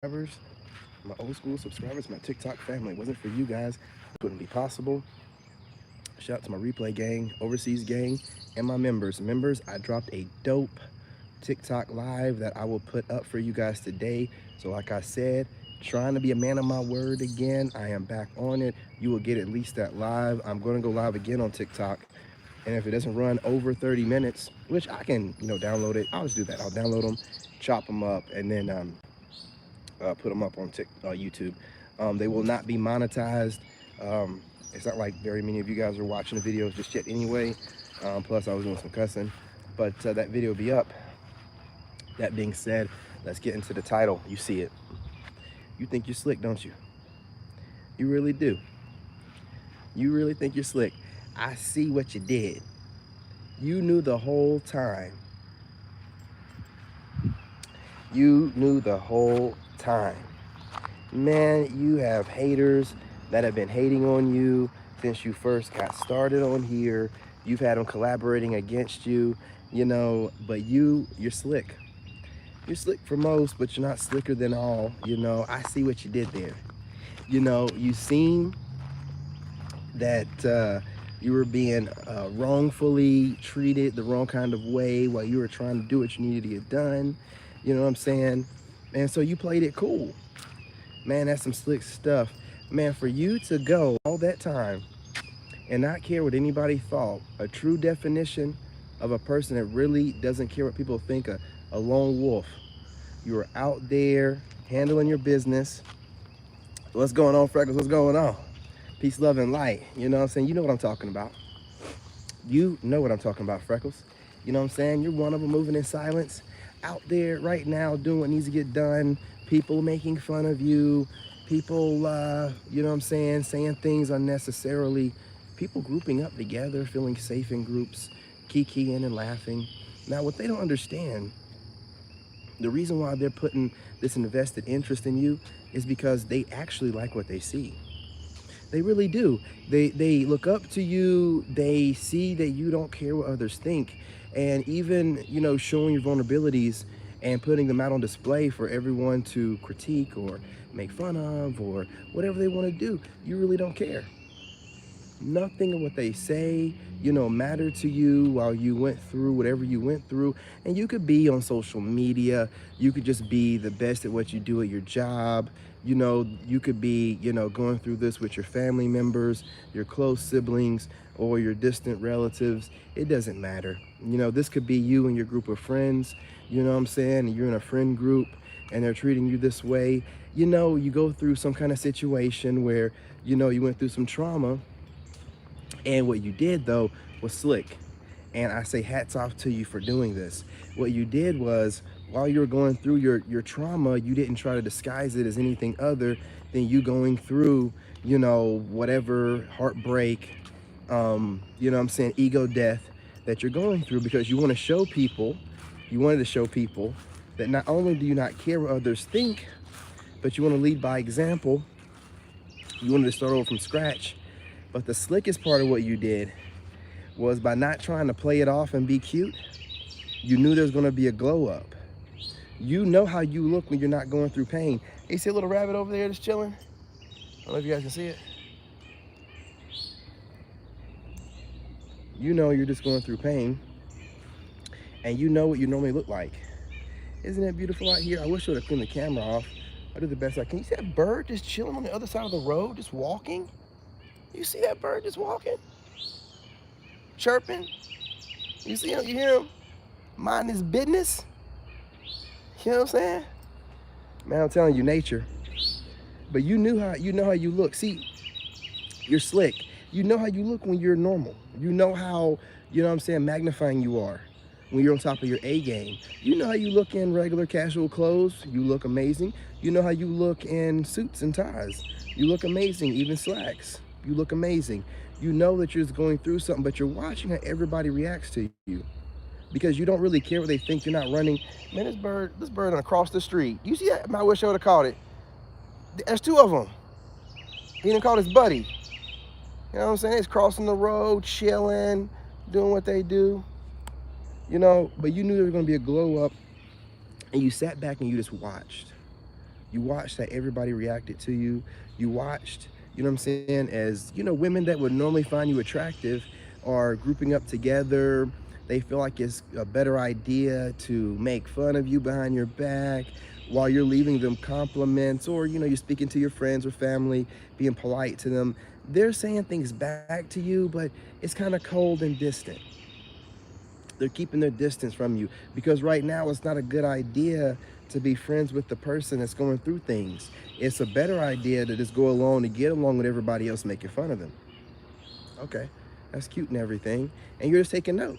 subscribers, my old school subscribers, my TikTok family. It wasn't for you guys, it wouldn't be possible. Shout out to my replay gang, overseas gang, and my members. Members, I dropped a dope TikTok live that I will put up for you guys today. So like I said, trying to be a man of my word again. I am back on it. You will get at least that live. I'm going to go live again on TikTok. And if it doesn't run over 30 minutes, which I can, download it, I'll just do that. I'll download them, chop them up, and then put them up on YouTube. They will not be monetized. It's not like very many of you guys are watching the videos just yet anyway. Plus, I was doing some cussing, but that video will be up. That being said, let's get into the title. You see it. You think you're slick, don't you? You really do. You really think you're slick. I see what you did. You knew the whole time. You knew the whole time. Man, you have haters that have been hating on you since you first got started on here. You've had them collaborating against you, but you're slick. You're slick for most, but you're not slicker than all. I see what you did there. You seem that you were being wrongfully treated the wrong kind of way while you were trying to do what you needed to get done. You know what I'm saying? And so you played it cool. Man, that's some slick stuff. Man, for you to go all that time and not care what anybody thought, a true definition of a person that really doesn't care what people think, a lone wolf. You were out there handling your business. What's going on, Freckles? What's going on? Peace, love, and light. You know what I'm saying? You know what I'm talking about. You know what I'm talking about, Freckles. You know what I'm saying? You're one of them moving in silence. Out there right now doing what needs to get done. People making fun of you. People, you know what I'm saying things unnecessarily. People grouping up together, feeling safe in groups, kikiing and laughing. Now, what they don't understand, the reason why they're putting this invested interest in you is because they actually like what they see. They really do. They look up to you. They see that you don't care what others think. And even, showing your vulnerabilities and putting them out on display for everyone to critique or make fun of or whatever they want to do, you really don't care. Nothing of what they say, mattered to you while you went through whatever you went through. And you could be on social media. You could just be the best at what you do at your job. You could be, going through this with your family members, your close siblings, or your distant relatives. It doesn't matter. This could be you and your group of friends, you know what I'm saying? And you're in a friend group and they're treating you this way. You go through some kind of situation where, you went through some trauma. And what you did, though, was slick. And I say hats off to you for doing this. What you did was, while you were going through your trauma, you didn't try to disguise it as anything other than you going through, whatever heartbreak, ego death that you're going through, because you wanted to show people that not only do you not care what others think, but you want to lead by example. You wanted to start over from scratch. But the slickest part of what you did was, by not trying to play it off and be cute, you knew there's going to be a glow up. You know how you look when you're not going through pain. Hey, see a little rabbit over there that's chilling? I don't know if you guys can see it. You're just going through pain, and you know what you normally look like. Isn't it beautiful out here? I wish I would have cleaned the camera off. I did the best I can. You see that bird just chilling on the other side of the road, just walking? You see that bird just walking? Chirping? You see him? You hear him? Minding his business? You know what I'm saying? Man, I'm telling you, nature. But you know how you look. See, you're slick. You know how you look when you're normal. You know how, magnifying you are when you're on top of your A game. You know how you look in regular casual clothes. You look amazing. You know how you look in suits and ties. You look amazing, even slacks. You look amazing. You know that you're just going through something, but you're watching how everybody reacts to you, because you don't really care what they think. You're not running. Man, this bird across the street. You see that? I wish I would have caught it. There's two of them. He didn't call his buddy. You know what I'm saying? It's crossing the road, chilling, doing what they do. But you knew there was going to be a glow up, and you sat back and you just watched. You watched how everybody reacted to you. You watched, you know what I'm saying, as, women that would normally find you attractive are grouping up together. They feel like it's a better idea to make fun of you behind your back while you're leaving them compliments, or, you're speaking to your friends or family, being polite to them. They're saying things back to you, but it's kind of cold and distant. They're keeping their distance from you because right now it's not a good idea to be friends with the person that's going through things. It's a better idea to just go along and get along with everybody else making fun of them. Okay, that's cute and everything. And you're just taking note.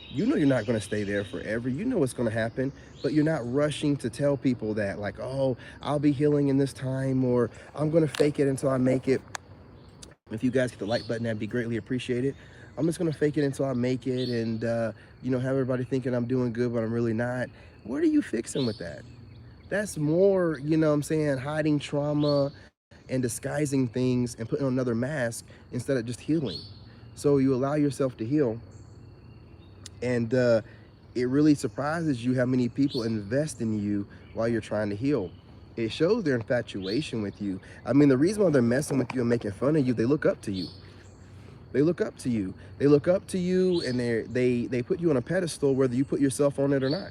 You know you're not going to stay there forever. You know what's going to happen, but you're not rushing to tell people that, like, oh, I'll be healing in this time, or I'm going to fake it until I make it. If you guys hit the like button, that'd be greatly appreciated. I'm just gonna fake it until I make it, and have everybody thinking I'm doing good, but I'm really not. What are you fixing with that? That's more, what I'm saying, hiding trauma and disguising things and putting on another mask instead of just healing. So you allow yourself to heal, and it really surprises you how many people invest in you while you're trying to heal. It shows their infatuation with you. I mean, the reason why they're messing with you and making fun of you, they look up to you. They look up to you. They look up to you, and they put you on a pedestal, whether you put yourself on it or not.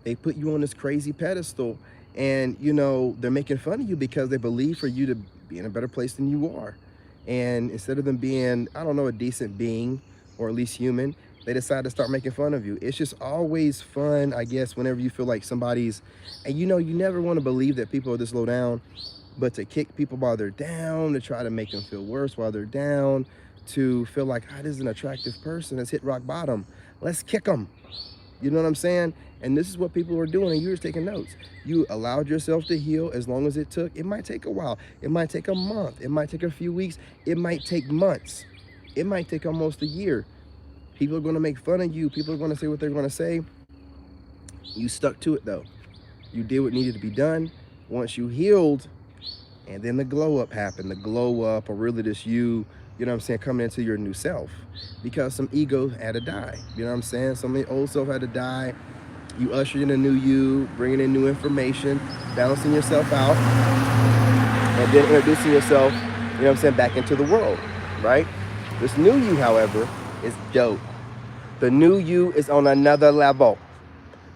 They put you on this crazy pedestal, and they're making fun of you because they believe for you to be in a better place than you are. And instead of them being, I don't know, a decent being or at least human, they decide to start making fun of you. It's just always fun, I guess, whenever you feel like somebody's, and you never want to believe that people are this low down, but to kick people while they're down, to try to make them feel worse while they're down, to feel like, this is an attractive person that's hit rock bottom. Let's kick them. You know what I'm saying? And this is what people were doing, and you were taking notes. You allowed yourself to heal as long as it took. It might take a while. It might take a month. It might take a few weeks. It might take months. It might take almost a year. People are going to make fun of you. People are going to say what they're going to say. You stuck to it, though. You did what needed to be done. Once you healed, and then the glow up happened. The glow up, or really just you know what I'm saying, coming into your new self. Because some ego had to die. You know what I'm saying? Some of the old self had to die. You ushered in a new you, bringing in new information, balancing yourself out, and then introducing yourself, you know what I'm saying, back into the world, right? This new you, however, is dope. The new you is on another level.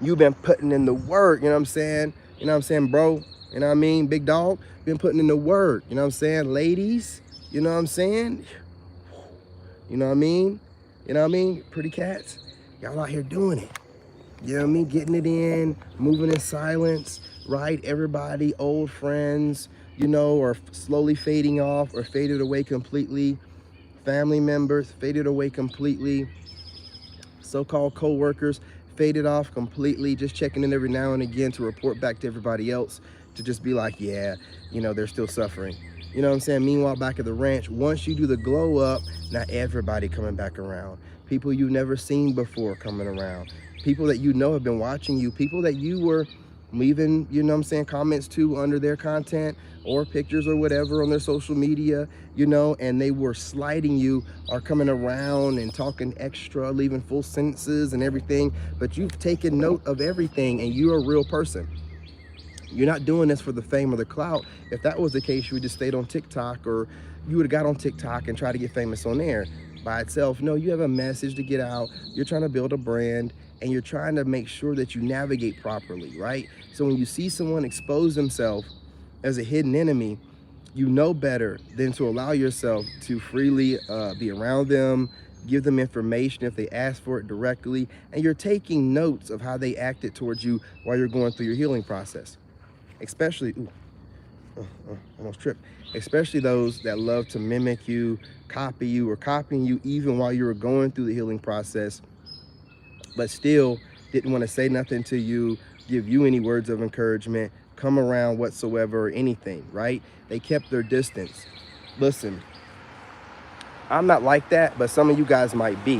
You've been putting in the work, you know what I'm saying? You know what I'm saying, bro? You know what I mean? Big dog, been putting in the work, you know what I'm saying? Ladies, you know what I'm saying? You know what I mean? You know what I mean? Pretty cats, y'all out here doing it. You know what I mean? Getting it in, moving in silence, right? Everybody, old friends, are slowly fading off or faded away completely. Family members faded away completely. So-called co-workers faded off completely, just checking in every now and again to report back to everybody else, to just be like, yeah, they're still suffering. You know what I'm saying? Meanwhile, back at the ranch, once you do the glow up, now everybody coming back around. People you've never seen before coming around. People that have been watching you. People that you were leaving, comments to under their content or pictures or whatever on their social media, and they were sliding you, are coming around and talking extra, leaving full sentences and everything. But you've taken note of everything, and you're a real person. You're not doing this for the fame or the clout. If that was the case, you would just stayed on TikTok, or you would have got on TikTok and tried to get famous on there by itself. No, you have a message to get out. You're trying to build a brand, and you're trying to make sure that you navigate properly, right? So when you see someone expose themselves as a hidden enemy, you know better than to allow yourself to freely be around them, give them information if they ask for it directly, and you're taking notes of how they acted towards you while you're going through your healing process. Especially, almost tripped. Especially those that love to mimic you, copy you, or copying you even while you were going through the healing process, but still didn't want to say nothing to you, give you any words of encouragement, come around whatsoever, or anything, right? They kept their distance. Listen, I'm not like that, but some of you guys might be.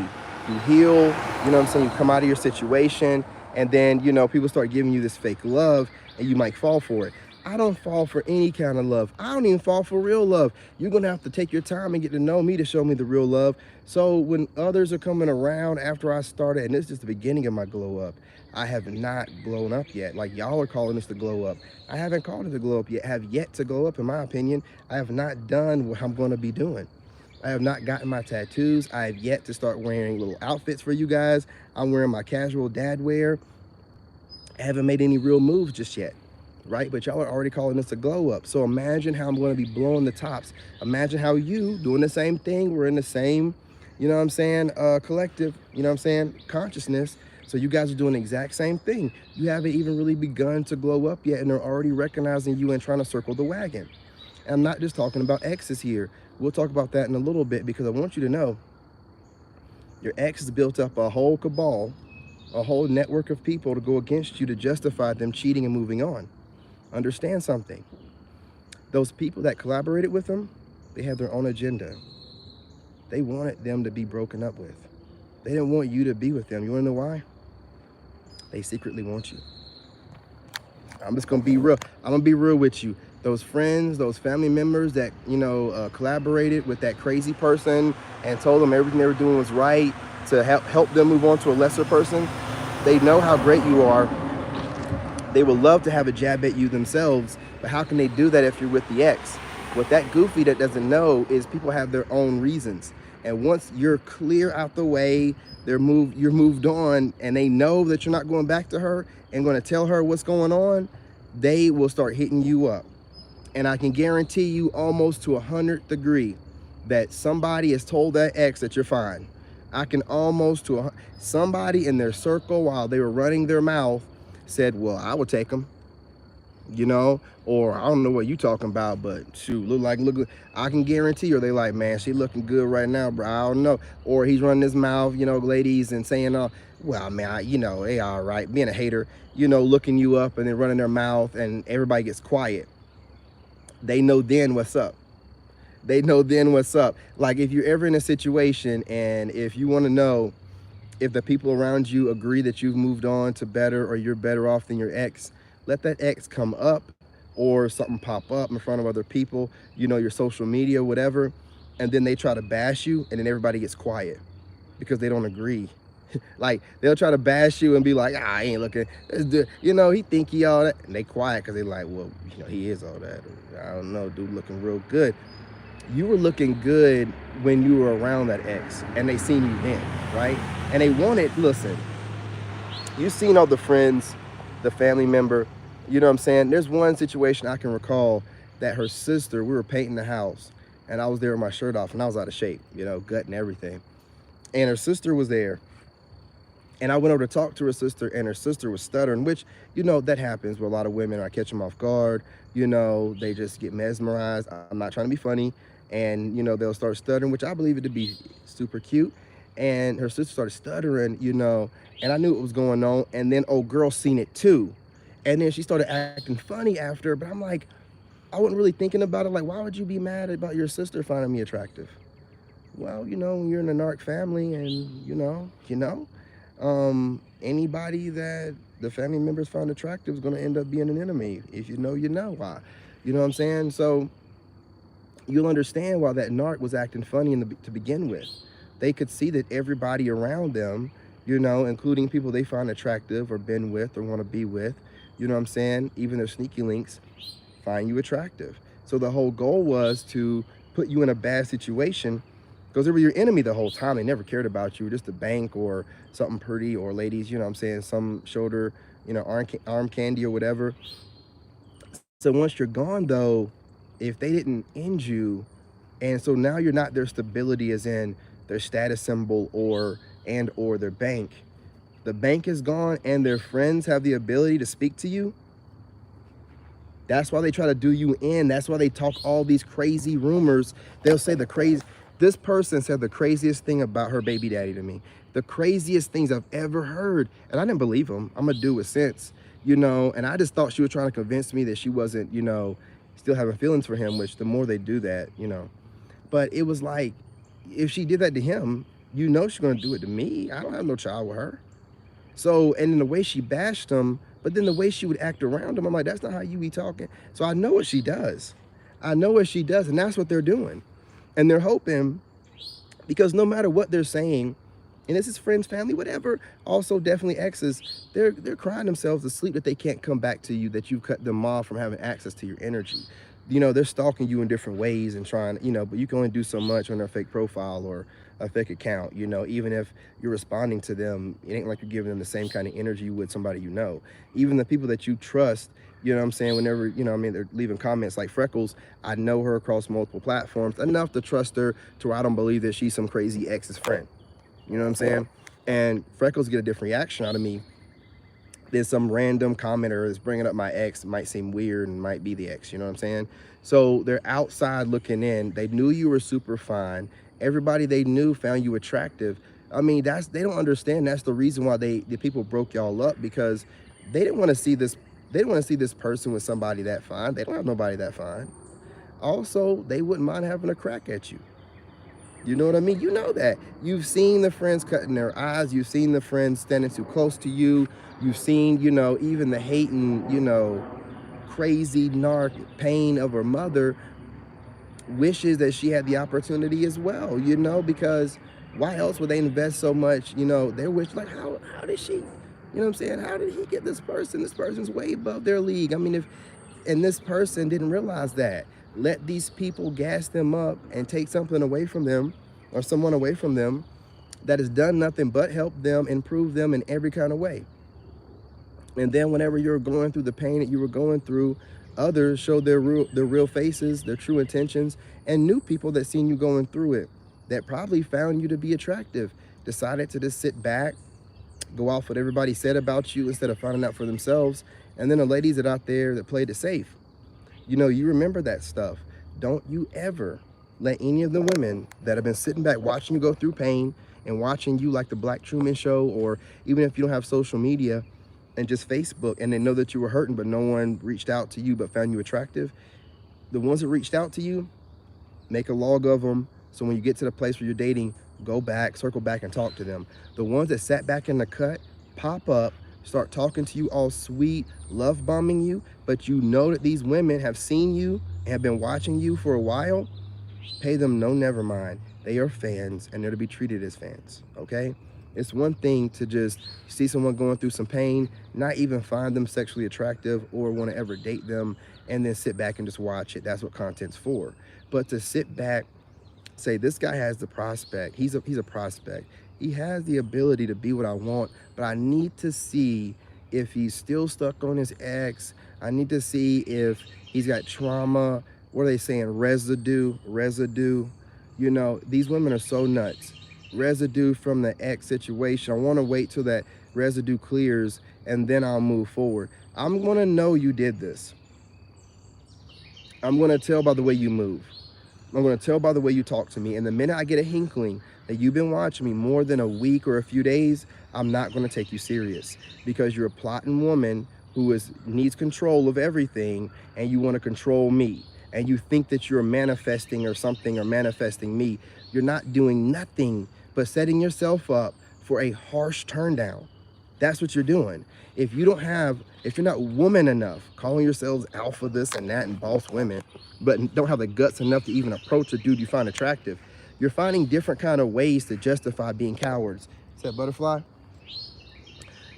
You heal, you know what I'm saying? You come out of your situation, and then, people start giving you this fake love, and you might fall for it. I don't fall for any kind of love. I don't even fall for real love. You're going to have to take your time and get to know me to show me the real love. So when others are coming around after I started, and this is the beginning of my glow up, I have not blown up yet. Like y'all are calling this the glow up. I haven't called it the glow up yet. I have yet to glow up, in my opinion. I have not done what I'm going to be doing. I have not gotten my tattoos. I have yet to start wearing little outfits for you guys. I'm wearing my casual dad wear. I haven't made any real moves just yet, right? But y'all are already calling this a glow up. So imagine how I'm going to be blowing the tops. Imagine how you doing the same thing. We're in the same, you know what I'm saying, collective, you know what I'm saying, consciousness. So you guys are doing the exact same thing. You haven't even really begun to glow up yet, and they're already recognizing you and trying to circle the wagon. And I'm not just talking about exes here. We'll talk about that in a little bit, because I want you to know your ex has built up a whole cabal, a whole network of people to go against you to justify them cheating and moving on. Understand something. Those people that collaborated with them, they had their own agenda. They wanted them to be broken up with. They didn't want you to be with them. You want to know why? They secretly want you. I'm just gonna be real. I'm gonna be real with you. Those friends, those family members that, you know, collaborated with that crazy person and told them everything they were doing was right to help them move on to a lesser person, they know how great you are. They would love to have a jab at you themselves, but how can they do that if you're with the ex? What that goofy that doesn't know is people have their own reasons. And once you're clear out the way, you're moved on, and they know that you're not going back to her and going to tell her what's going on, they will start hitting you up. And I can guarantee you almost to 100 degree that somebody has told that ex that you're fine. I can almost somebody in their circle while they were running their mouth said, well, I would take them, you know, or I don't know what you talking about, but shoot, look, I can guarantee you, or they like, man, she looking good right now, bro, I don't know. Or he's running his mouth, you know, ladies, and saying, well, man, you know, they all right, being a hater, you know, looking you up and then running their mouth, and everybody gets quiet. They know then what's up. They know then what's up. Like if you're ever in a situation, and if you want to know if the people around you agree that you've moved on to better, or you're better off than your ex, let that ex come up or something pop up in front of other people, you know, your social media, whatever, and then they try to bash you, and then everybody gets quiet because they don't agree. Like they'll try to bash you and be like, I ain't looking, you know, he think he all that, and they quiet because they like, well, you know, he is all that. I don't know, dude looking real good. You were looking good when you were around that ex, and they seen you then, right? And they wanted, listen, you've seen all the friends, the family member, you know what I'm saying? There's one situation I can recall that her sister, we were painting the house, and I was there with my shirt off, and I was out of shape, you know, gut and everything. And her sister was there, and I went over to talk to her sister, and her sister was stuttering, which, you know, that happens with a lot of women. I catch them off guard, you know, they just get mesmerized. I'm not trying to be funny. And, you know, they'll start stuttering, which I believe it to be super cute. And her sister started stuttering, you know, and I knew what was going on. And then old girl seen it too. And then she started acting funny after, but I'm like, I wasn't really thinking about it. Like, why would you be mad about your sister finding me attractive? Well, you know, when you're in a narc family, and, anybody that the family members found attractive is going to end up being an enemy. If you know, you know why. You know what I'm saying? So you'll understand why that narc was acting funny to begin with. They could see that everybody around them, you know, including people they find attractive or been with or want to be with, you know what I'm saying, even their sneaky links, find you attractive. So the whole goal was to put you in a bad situation, because they were your enemy the whole time. They never cared about you, just a bank or something pretty, or ladies, you know what I'm saying, some shoulder, you know, arm candy or whatever. So once you're gone though, if they didn't end you, and so now you're not their stability as in their status symbol or their bank, the bank is gone and their friends have the ability to speak to you, that's why they try to do you in. That's why they talk all these crazy rumors. They'll say this person said the craziest thing about her baby daddy to me. The craziest things I've ever heard. And I didn't believe him. I'm a dude with sense, you know, and I just thought she was trying to convince me that she wasn't, you know, still having feelings for him, which the more they do that, you know. But it was like, if she did that to him, you know she's going to do it to me. I don't have no child with her. So, and in the way she bashed him But then the way she would act around him, I'm like, that's not how you be talking. So I know what she does. I know what she does, and that's what they're doing. And they're hoping, because no matter what they're saying, and this is friends, family, whatever, also definitely exes, they're crying themselves to sleep that they can't come back to you, that you've cut them off from having access to your energy. You know, they're stalking you in different ways and trying, you know, but you can only do so much on their fake profile or a fake account. You know, even if you're responding to them, it ain't like you're giving them the same kind of energy you would somebody you know. Even the people that you trust, you know what I'm saying, whenever, you know, I mean, they're leaving comments like Freckles, I know her across multiple platforms enough to trust her to where I don't believe that she's some crazy ex's friend. You know what I'm saying? And Freckles get a different reaction out of me than some random commenter that's bringing up my ex. It might seem weird and might be the ex, you know what I'm saying? So they're outside looking in. They knew you were super fine. Everybody they knew found you attractive. I mean, they don't understand. That's the reason why the people broke y'all up, because they didn't want to see this. They didn't want to see this person with somebody that fine. They don't have nobody that fine. Also, they wouldn't mind having a crack at you. You know what I mean? You know that. You've seen the friends cutting their eyes. You've seen the friends standing too close to you. You've seen, you know, even the hating, you know, crazy narc pain of her mother wishes that she had the opportunity as well, you know, because why else would they invest so much, you know, their wish, like how did she, you know what I'm saying? How did he get this person? This person's way above their league. I mean, and this person didn't realize that. Let these people gas them up and take something away from them, or someone away from them that has done nothing but help them, improve them in every kind of way. And then whenever you're going through the pain that you were going through, others show their real faces, their true intentions, and new people that seen you going through it, that probably found you to be attractive, decided to just sit back, go off what everybody said about you instead of finding out for themselves. And then the ladies that out there that played it safe, you know, you remember that stuff. Don't you ever let any of the women that have been sitting back watching you go through pain and watching you like the Black Truman Show, or even if you don't have social media and just Facebook, and they know that you were hurting but no one reached out to you but found you attractive, the ones that reached out to you, make a log of them, so when you get to the place where you're dating, go back, circle back and talk to them. The ones that sat back in the cut, pop up, start talking to you all sweet, love bombing you, but you know that these women have seen you and have been watching you for a while, pay them no never mind. They are fans and they're to be treated as fans, okay? It's one thing to just see someone going through some pain, not even find them sexually attractive or want to ever date them, and then sit back and just watch it. That's what content's for. But to sit back, say, this guy has the prospect, he's a prospect, he has the ability to be what I want, but I need to see if he's still stuck on his ex. I need to see if he's got trauma. What are they saying? Residue. You know, these women are so nuts. Residue from the ex situation. I want to wait till that residue clears and then I'll move forward. I'm going to know you did this. I'm going to tell by the way you move. I'm going to tell by the way you talk to me. And the minute I get a hinkling that you've been watching me more than a week or a few days, I'm not going to take you serious, because you're a plotting woman who needs control of everything, and you want to control me. And you think that you're manifesting or something, or manifesting me. You're not doing nothing but setting yourself up for a harsh turn down. That's what you're doing. If you're not woman enough, calling yourselves alpha this and that and boss women, but don't have the guts enough to even approach a dude you find attractive, you're finding different kind of ways to justify being cowards. Is that butterfly?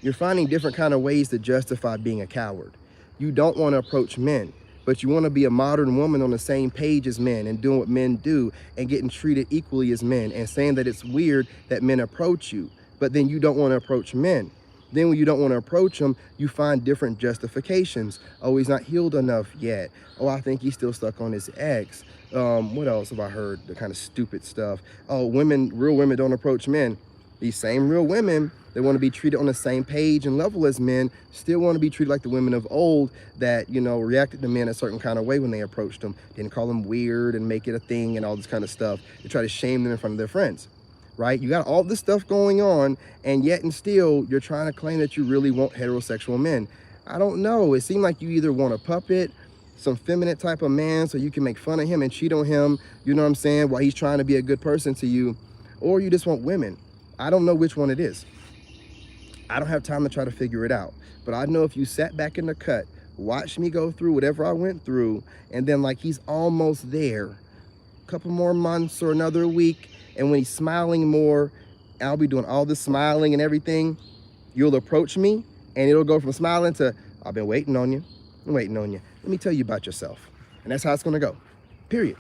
You're finding different kind of ways to justify being a coward. You don't want to approach men, but you want to be a modern woman on the same page as men and doing what men do and getting treated equally as men, and saying that it's weird that men approach you, but then you don't want to approach men. Then when you don't want to approach them, you find different justifications. Oh, he's not healed enough yet. Oh, I think he's still stuck on his ex. What else have I heard? The kind of stupid stuff. Oh, real women don't approach men. These same real women, they want to be treated on the same page and level as men, still want to be treated like the women of old that, you know, reacted to men a certain kind of way when they approached them. Didn't call them weird and make it a thing and all this kind of stuff. They try to shame them in front of their friends. Right? You got all this stuff going on, and yet and still you're trying to claim that you really want heterosexual men. I don't know. It seemed like you either want a puppet, some feminine type of man so you can make fun of him and cheat on him, you know what I'm saying, while he's trying to be a good person to you, or you just want women. I don't know which one it is. I don't have time to try to figure it out. But I know if you sat back in the cut, watched me go through whatever I went through, and then like he's almost there, a couple more months or another week, and when he's smiling more, I'll be doing all the smiling and everything. You'll approach me, and it'll go from smiling to, I've been waiting on you. I'm waiting on you. Let me tell you about yourself. And that's how it's gonna go. Period.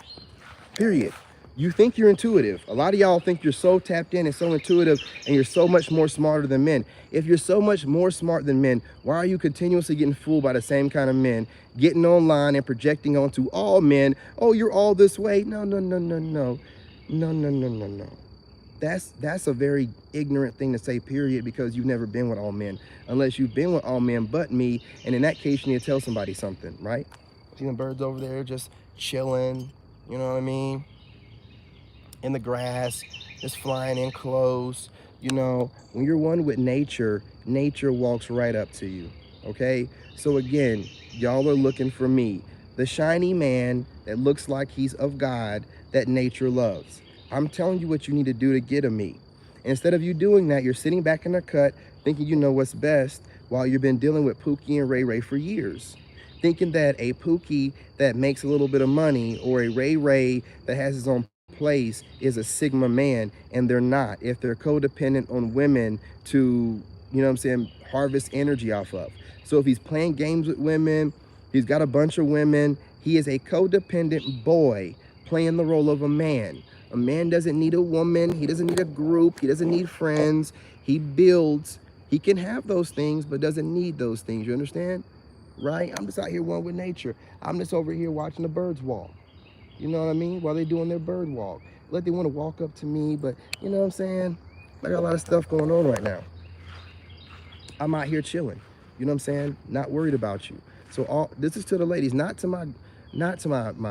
Period. You think you're intuitive. A lot of y'all think you're so tapped in and so intuitive, and you're so much more smarter than men. If you're so much more smart than men, why are you continuously getting fooled by the same kind of men, getting online and projecting onto all men, oh, you're all this way? No, no, no, no, no. No, no, no, no, no. That's a very ignorant thing to say, period, because you've never been with all men. Unless you've been with all men but me, and in that case, you need to tell somebody something, right? See the birds over there just chilling, you know what I mean? In the grass, just flying in close. You know, when you're one with nature, nature walks right up to you, okay? So again, y'all are looking for me, the shiny man that looks like he's of God, that nature loves. I'm telling you what you need to do to get to me. Instead of you doing that, you're sitting back in the cut thinking you know what's best while you've been dealing with Pookie and Ray Ray for years. Thinking that a Pookie that makes a little bit of money or a Ray Ray that has his own place is a Sigma man, and they're not. If they're codependent on women to, you know what I'm saying, harvest energy off of. So if he's playing games with women, he's got a bunch of women, he is a codependent boy playing the role of a man. A man doesn't need a woman, he doesn't need a group, he doesn't need friends, he builds. He can have those things, but doesn't need those things, you understand? Right? I'm just out here one with nature. I'm just over here watching the birds walk. You know what I mean? While they're doing their bird walk. Like they want to walk up to me, but you know what I'm saying? I got a lot of stuff going on right now. I'm out here chilling. You know what I'm saying? Not worried about you. So all this is to the ladies, not to my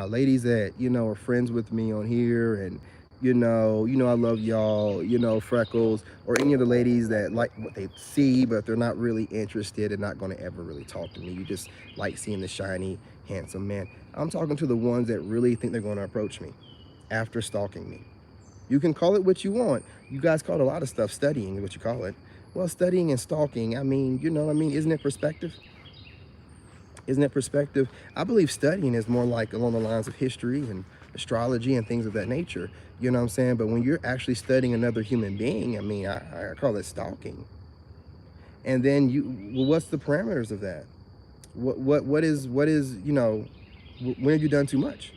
ladies that, you know, are friends with me on here, and you know I love y'all, you know, Freckles, or any of the ladies that like what they see, but they're not really interested and not going to ever really talk to me. You just like seeing the shiny, handsome man. I'm talking to the ones that really think they're going to approach me after stalking me. You can call it what you want. You guys call it a lot of stuff. Studying is what you call it. Well, studying and stalking, I mean, you know what I mean? Isn't it perspective? Isn't it perspective? I believe studying is more like along the lines of history and astrology and things of that nature. You know what I'm saying? But when you're actually studying another human being, I mean, I call it stalking. And then well, what's the parameters of that? What is, you know, when have you done too much?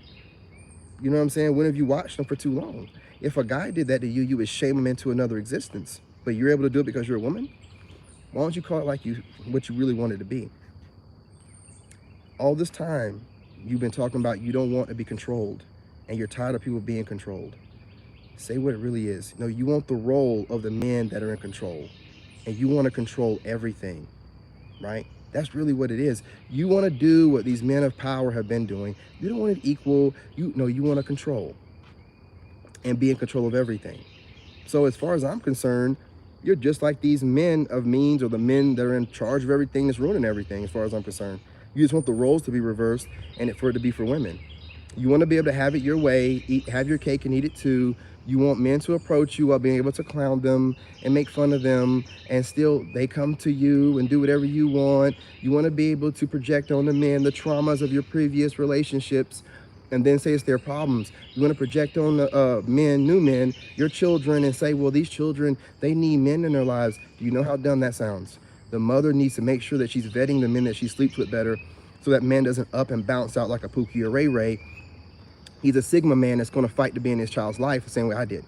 You know what I'm saying? When have you watched them for too long? If a guy did that to you, you would shame him into another existence. But you're able to do it because you're a woman? Why don't you call it like what you really wanted to be? All this time, you've been talking about you don't want to be controlled, and you're tired of people being controlled. Say what it really is. No, you want the role of the men that are in control, and you want to control everything, right? That's really what it is. You want to do what these men of power have been doing. You don't want to equal, you want to control and be in control of everything. So as far as I'm concerned, you're just like these men of means, or the men that are in charge of everything that's ruining everything, as far as I'm concerned. You just want the roles to be reversed and for it to be for women. You want to be able to have it your way, have your cake and eat it too. You want men to approach you while being able to clown them and make fun of them, and still they come to you and do whatever you want. You want to be able to project on the men the traumas of your previous relationships and then say it's their problems. You want to project on the new men, your children, and say, well, these children, they need men in their lives. Do you know how dumb that sounds? The mother needs to make sure that she's vetting the men that she sleeps with better, so that man doesn't up and bounce out like a Pookie or Ray Ray. He's a Sigma man that's going to fight to be in his child's life the same way I did.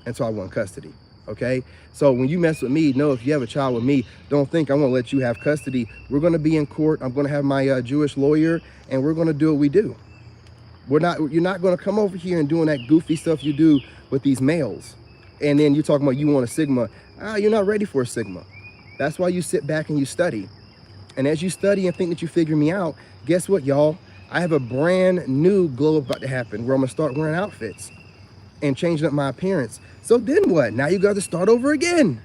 And so I won custody, okay? So when you mess with me, know if you have a child with me, don't think I'm going to let you have custody. We're going to be in court. I'm going to have my Jewish lawyer, and we're going to do what we do. You're not going to come over here and doing that goofy stuff you do with these males. And then you're talking about you want a Sigma. You're not ready for a Sigma. That's why you sit back and you study. And as you study and think that you figure me out, guess what, y'all? I have a brand new glow up about to happen where I'm going to start wearing outfits and changing up my appearance. So then what? Now you got to start over again.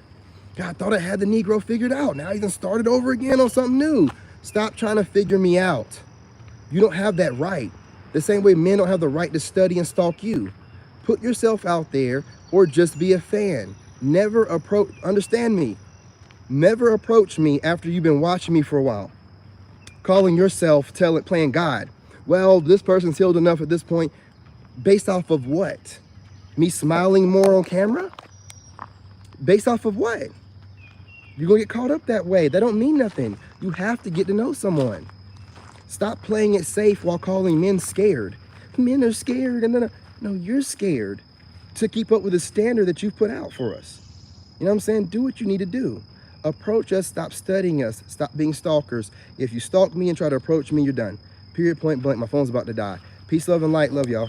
God, I thought I had the Negro figured out. Now he's going to start it over again on something new. Stop trying to figure me out. You don't have that right. The same way men don't have the right to study and stalk you. Put yourself out there or just be a fan. Never approach, understand me. Never approach me after you've been watching me for a while, calling yourself, playing God. Well, this person's healed enough at this point. Based off of what? Me smiling more on camera? Based off of what? You're gonna get caught up that way. That don't mean nothing. You have to get to know someone. Stop playing it safe while calling men scared. Men are scared, and then no, you're scared to keep up with the standard that you've put out for us. You know what I'm saying? Do what you need to do. Approach us, stop studying us, stop being stalkers. If you stalk me and try to approach me, you're done. Period, point blank. My phone's about to die. Peace, love, and light. Love y'all.